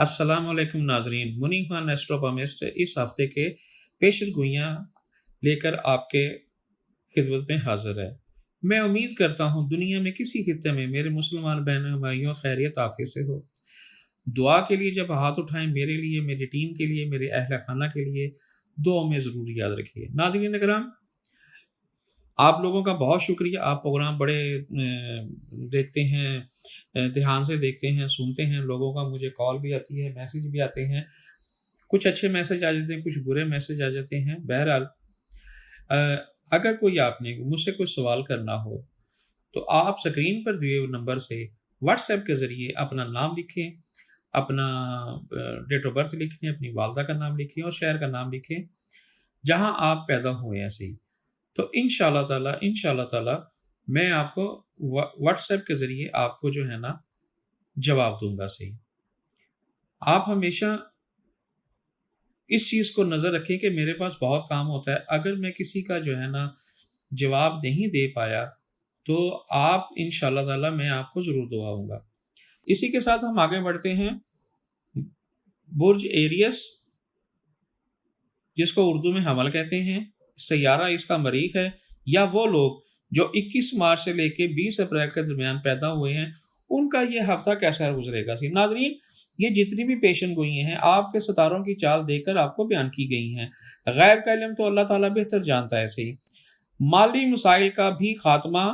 अस्सलाम वालेकुम नाजरीन, मुनीम खान एस्ट्रोपमिस्ट इस हफ्ते के पेशेंट गोइयाँ लेकर आपके खिदमत में हाजिर है। मैं उम्मीद करता हूँ दुनिया में किसी खित्ते में मेरे मुसलमान बहनों भाइयों खैरियत आफियत से हो। दुआ के लिए जब हाथ उठाएं मेरे लिए, मेरी टीम के लिए, मेरे अहल खाना के लिए दुआ में ज़रूर याद रखिए। नाज़रीन इकराम, आप लोगों का बहुत शुक्रिया। आप प्रोग्राम बड़े देखते हैं, ध्यान से देखते हैं, सुनते हैं। लोगों का मुझे कॉल भी आती है, मैसेज भी आते हैं। कुछ अच्छे मैसेज आ जाते हैं, कुछ बुरे मैसेज आ जाते हैं। बहरहाल, अगर कोई आपने मुझसे कोई सवाल करना हो तो आप स्क्रीन पर दिए हुए नंबर से व्हाट्सएप के ज़रिए अपना नाम लिखें, अपना डेट ऑफ बर्थ लिखें, अपनी वालदा का नाम लिखें और शहर का नाम लिखें जहां आप पैदा हुए हैं सही। तो इंशाल्लाह ताला मैं आपको व्हाट्सएप के ज़रिए आपको जो है ना जवाब दूंगा सही। आप हमेशा इस चीज़ को नज़र रखें कि मेरे पास बहुत काम होता है। अगर मैं किसी का जो है ना जवाब नहीं दे पाया तो आप इंशाल्लाह ताला मैं आपको ज़रूर दुआऊँगा। इसी के साथ हम आगे बढ़ते हैं। बुर्ज एरियस, जिसको उर्दू में हमल कहते हैं, सैयारा इसका मरीख है, या वो लोग जो 21 मार्च से लेके 20 अप्रैल के दरमियान पैदा हुए हैं, उनका ये हफ्ता कैसा गुजरेगा। सी नाजरीन, ये जितनी भी पेशन गोई हैं आपके सितारों की चाल देकर आपको बयान की गई हैं। गैर का इल्म तो अल्लाह ताला बेहतर जानता है। सही माली मसाइल का भी खात्मा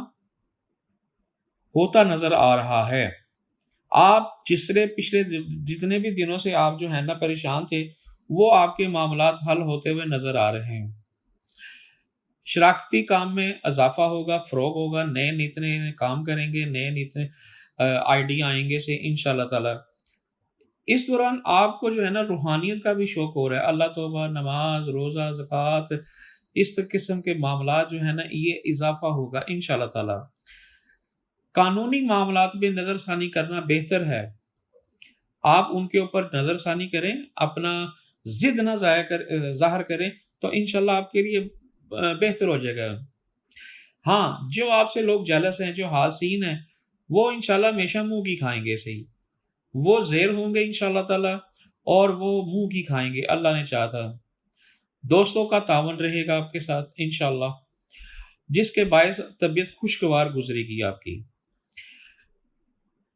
होता नजर आ रहा है। आप पिछले जितने भी दिनों से आप जो है ना परेशान थे, वो आपके मामलात हल होते हुए नजर आ रहे हैं। शराकती काम में इजाफा होगा, फरोग होगा, नए नए काम करेंगे, नए नए आइडिया आएंगे से इंशाल्लाह ताला। इस दौरान आपको जो है ना रूहानियत का भी शौक हो रहा है। अल्लाह तौबा, नमाज, रोज़ा, ज़कात, इस किस्म के मामलात जो है ना ये इजाफा होगा इंशाल्लाह ताला। कानूनी मामलात में नज़रसानी करना बेहतर है। आप उनके ऊपर नज़रसानी करें, अपना ज़िद ना ज़ाहिर करें, तो इंशाल्लाह आपके लिए बेहतर हो जाएगा। हाँ, जो आपसे लोग जेलस हैं, जो हासिन हैं, वो इंशाल्लाह हमेशा मुँह की खाएँगे सही। वो ज़ेर होंगे इंशाल्लाह ताला और वो मुँह की खाएँगे, अल्लाह ने चाहा था। दोस्तों का तावन रहेगा आपके साथ इंशाल्लाह, जिसके बायस तबीयत खुशगवार गुजरेगी आपकी।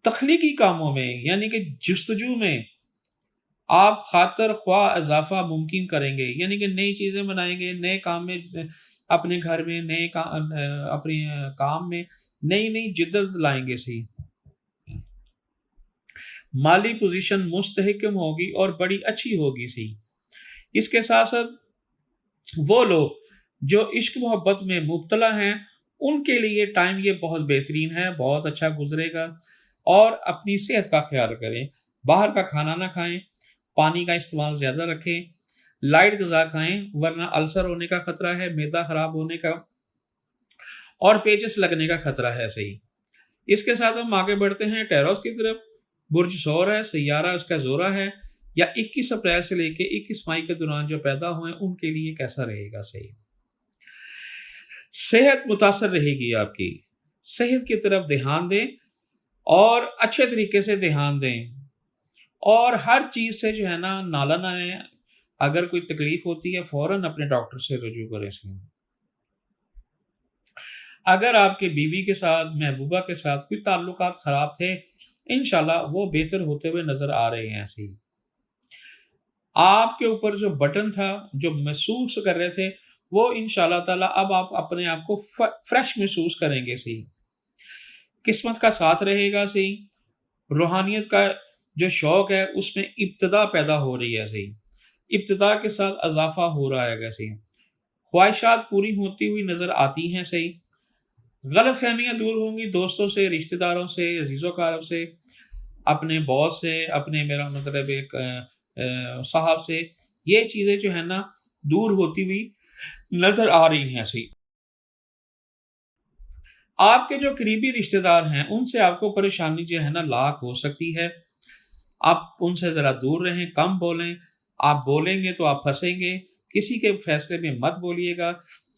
तख्लीकी कामों में यानी कि जुस्तजू में आप खातर ख्वाह इजाफा मुमकिन करेंगे, यानी कि नई चीज़ें बनाएंगे, नए काम में अपने घर में अपने काम में नई नई जिद्दत लाएंगे सही। माली पोजीशन मुस्तहकम होगी और बड़ी अच्छी होगी सही। इसके साथ साथ वो लोग जो इश्क मोहब्बत में मुब्तला हैं, उनके लिए टाइम ये बहुत बेहतरीन है, बहुत अच्छा गुजरेगा। और अपनी सेहत का ख्याल करें, बाहर का खाना ना खाएं, पानी का इस्तेमाल ज़्यादा रखें, लाइट ग़िज़ा खाएं, वरना अल्सर होने का खतरा है, मैदा खराब होने का और पेचिस लगने का खतरा है सही। इसके साथ हम आगे बढ़ते हैं टेरोस की तरफ। बुर्ज सौर है, सैयारा उसका जोरा है, या 21 अप्रैल से लेके 21 मई के दौरान जो पैदा हुए उनके लिए कैसा रहेगा सही। सेहत मुतासर रहेगी आपकी। सेहत की तरफ ध्यान दें और अच्छे तरीके से ध्यान दें, और हर चीज़ से जो है ना नाला ना लें। अगर कोई तकलीफ होती है फौरन अपने डॉक्टर से रुजू करें। अगर आपके बीवी के साथ, महबूबा के साथ कोई ताल्लुकात खराब थे, इंशाल्लाह वो बेहतर होते हुए नजर आ रहे हैं। ऐसे ही आपके ऊपर जो बटन था, जो महसूस कर रहे थे, वो इंशाल्लाह ताला अब आप अपने आप को फ्रेश महसूस करेंगे सही। किस्मत का साथ रहेगा सही। रूहानियत का जो शौक है उसमें इब्तिदा पैदा हो रही है सही। इब्तिदा के साथ इजाफा हो रहा है सही। ख्वाहिशात पूरी होती हुई नजर आती हैं सही। गलत फहमियाँ दूर होंगी दोस्तों से, रिश्तेदारों से, अजीज़ों कारब से, अपने बॉस से, अपने मेरा मतलब एक साहब से। ये चीज़ें जो है ना दूर होती हुई नजर आ रही हैं सही। आपके जो करीबी रिश्तेदार हैं उनसे आपको परेशानी जो है ना लाख हो सकती है। आप उनसे ज़रा दूर रहें, कम बोलें। आप बोलेंगे तो आप फंसेंगे। किसी के फैसले में मत बोलिएगा।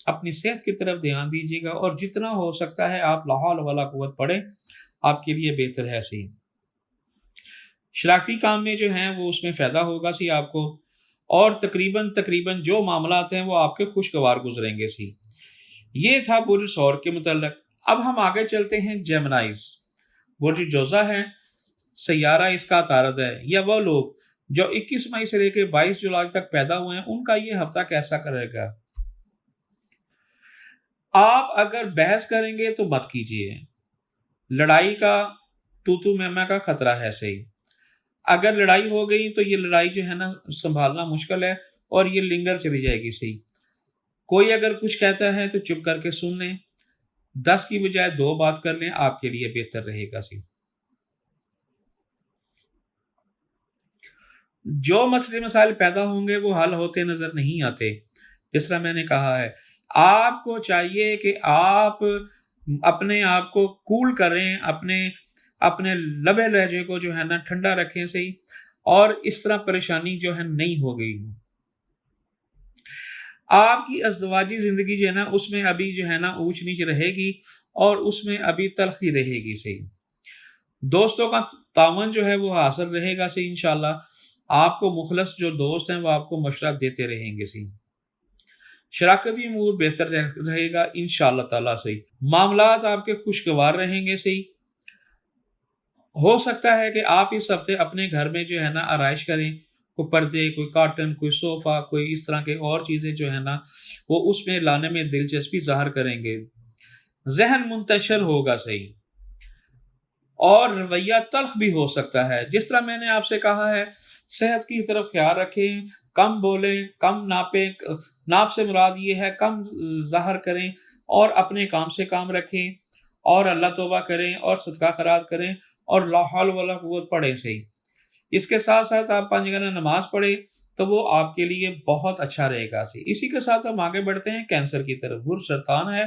अपनी सेहत की तरफ ध्यान दीजिएगा और जितना हो सकता है आप ला हौल वला कुव्वत पढ़ें, आपके लिए बेहतर है सही। شراکتی کام میں جو ہیں وہ اس میں فائدہ ہوگا سی آپ کو، اور تقریباً جو معاملات ہیں وہ آپ کے خوشگوار گزریں گے سی۔ یہ تھا برج ثور کے متعلق۔ اب ہم آگے چلتے ہیں جیمنائز۔ برج جوزہ ہے، سیارہ اس کا عطارد ہے، یا وہ لوگ جو 21 مئی سے لے کے 22 جولائی تک پیدا ہوئے ہیں، ان کا یہ ہفتہ کیسا کرے گا؟ آپ اگر بحث کریں گے تو مت کیجیے، لڑائی کا تو میمہ کا خطرہ ہے صحیح۔ اگر لڑائی ہو گئی تو یہ لڑائی جو ہے نا سنبھالنا مشکل ہے، اور یہ لنگر چلی جائے گی صحیح۔ کوئی اگر کچھ کہتا ہے تو چپ کر کے سن لیں، 10 کی بجائے 2 بات کر لیں، آپ کے لیے بہتر رہے گا سی۔ جو مسئلے مسائل پیدا ہوں گے وہ حل ہوتے نظر نہیں آتے، جس طرح میں نے کہا ہے۔ آپ کو چاہیے کہ آپ اپنے آپ کو کول کریں، اپنے لبے لہجے کو جو ہے نا ٹھنڈا رکھیں صحیح، اور اس طرح پریشانی جو ہے نہیں ہو گئی۔ آپ کی ازدواجی زندگی جو ہے نا اس میں ابھی جو ہے نا اونچ نیچ رہے گی، اور اس میں ابھی تلخی رہے گی صحیح۔ دوستوں کا تعاون جو ہے وہ حاصل رہے گا صحیح انشاءاللہ۔ آپ کو مخلص جو دوست ہیں وہ آپ کو مشورہ دیتے رہیں گے صحیح۔ شراکتی امور بہتر رہے گا انشاءاللہ تعالیٰ صحیح۔ معاملات آپ کے خوشگوار رہیں گے صحیح۔ ہو سکتا ہے کہ آپ اس ہفتے اپنے گھر میں جو ہے نا آرائش کریں، کوئی پردے، کوئی کاٹن، کوئی صوفہ، کوئی اس طرح کے اور چیزیں جو ہے نا وہ اس میں لانے میں دلچسپی ظاہر کریں گے۔ ذہن منتشر ہوگا صحیح، اور رویہ تلخ بھی ہو سکتا ہے۔ جس طرح میں نے آپ سے کہا ہے، صحت کی طرف خیال رکھیں، کم بولیں، کم ناپیں، ناپ سے مراد یہ ہے کم ظاہر کریں، اور اپنے کام سے کام رکھیں، اور اللہ توبہ کریں، اور صدقہ خیرات کریں، اور لا حول ولا قوت پڑھیں صحیح۔ اس کے ساتھ ساتھ آپ 5 گنا نماز پڑھیں تو وہ آپ کے لیے بہت اچھا رہے گا صحیح۔ اسی کے ساتھ ہم آگے بڑھتے ہیں کینسر کی طرف۔ برج سرطان ہے،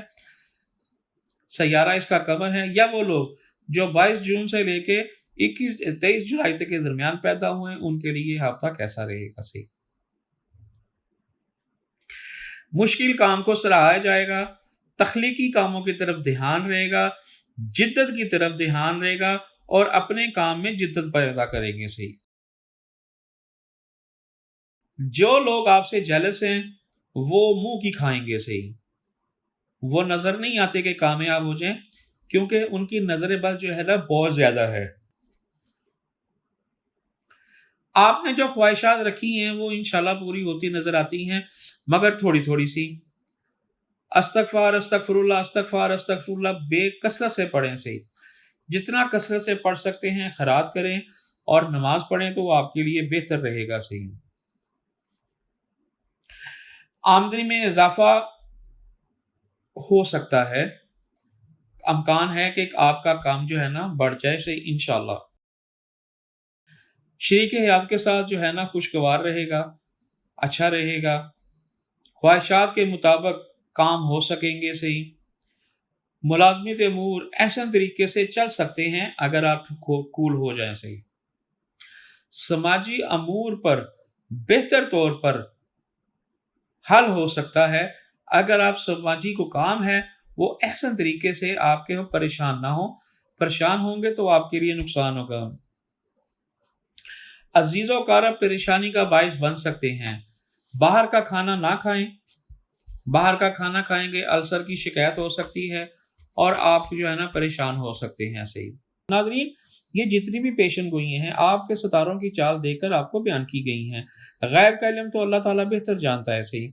سیارہ اس کا قمر ہے، یا وہ لوگ جو 22 جون سے لے کے 23 جولائی تک کے درمیان پیدا ہوئے ہیں، ان کے لیے یہ ہفتہ کیسا رہے گا صحیح۔ مشکل کام کو سراہا جائے گا، تخلیقی کاموں کی طرف دھیان رہے گا، جدت کی طرف دھیان رہے گا، اور اپنے کام میں جدت پیدا کریں گے صحیح۔ جو لوگ آپ سے جیلس ہیں وہ منہ کی کھائیں گے صحیح، وہ نظر نہیں آتے کہ کامیاب ہو جائیں، کیونکہ ان کی نظر بس جو ہے نا بہت زیادہ ہے۔ آپ نے جو خواہشات رکھی ہیں وہ انشاءاللہ پوری ہوتی نظر آتی ہیں، مگر تھوڑی تھوڑی سی۔ استغفار استغفر اللہ استغفار استغفر اللہ بے کثرت سے پڑھیں صحیح۔ جتنا کثرت سے پڑھ سکتے ہیں خیرات کریں، اور نماز پڑھیں تو وہ آپ کے لیے بہتر رہے گا صحیح۔ آمدنی میں اضافہ ہو سکتا ہے، امکان ہے کہ آپ کا کام جو ہے نا بڑھ جائے صحیح انشاءاللہ۔ شریک حیات کے ساتھ جو ہے نا خوشگوار رہے گا، اچھا رہے گا، خواہشات کے مطابق کام ہو سکیں گے صحیح۔ ملازمت امور احسن طریقے سے چل سکتے ہیں اگر آپ کول ہو جائیں صحیح۔ سماجی امور پر بہتر طور پر حل ہو سکتا ہے اگر آپ سماجی کو کام ہے وہ احسن طریقے سے آپ کے پریشان نہ ہوں۔ پریشان ہوں گے تو آپ کے لیے نقصان ہوگا۔ عزیز و اقارب پریشانی کا باعث بن سکتے ہیں۔ باہر کا کھانا نہ کھائیں، باہر کا کھانا کھائیں گے السر کی شکایت ہو سکتی ہے، اور آپ جو ہے نا پریشان ہو سکتے ہیں صحیح۔ ناظرین، یہ جتنی بھی پیشن گوئی ہیں آپ کے ستاروں کی چال دیکھ کر آپ کو بیان کی گئی ہیں، غیب کا علم تو اللہ تعالیٰ بہتر جانتا ہے صحیح۔